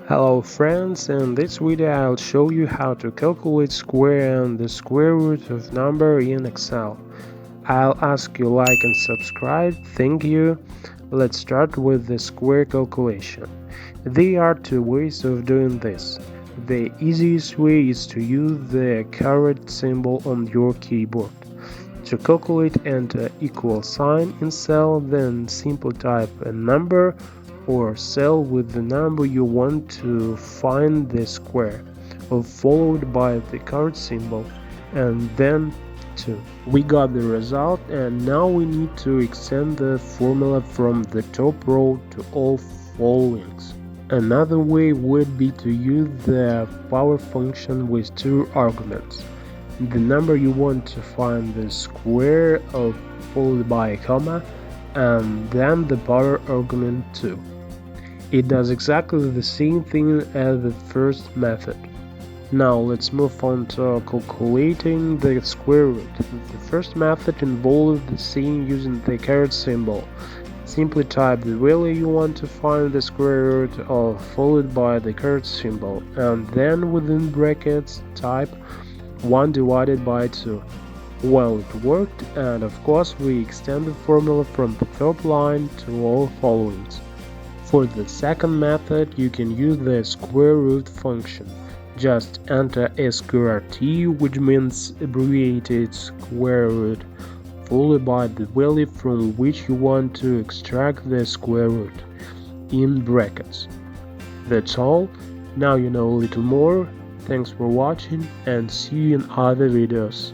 Hello friends, in this video I'll show you how to calculate square and the square root of number in Excel. I'll ask you like and subscribe, thank you. Let's start with the square calculation. There are two ways of doing this. The easiest way is to use the caret symbol on your keyboard. To calculate, enter equal sign in cell, then simply type a number or cell with the number you want to find the square, followed by the caret symbol, and then 2. We got the result, and now we need to extend the formula from the top row to all followings. Another way would be to use the power function with two arguments. The number you want to find the square of followed by a comma, and then the power argument 2. It does exactly the same thing as the first method. Now let's move on to calculating the square root. The first method involves the same using the caret symbol. Simply type the value you want to find the square root of followed by the caret symbol, and then within brackets type 1 divided by 2. Well, it worked, and of course we extend the formula from the top line to all followings. For the second method, you can use the square root function. Just enter SQRT, which means abbreviated square root, followed by the value from which you want to extract the square root, in brackets. That's all. Now you know a little more. Thanks for watching and see you in other videos.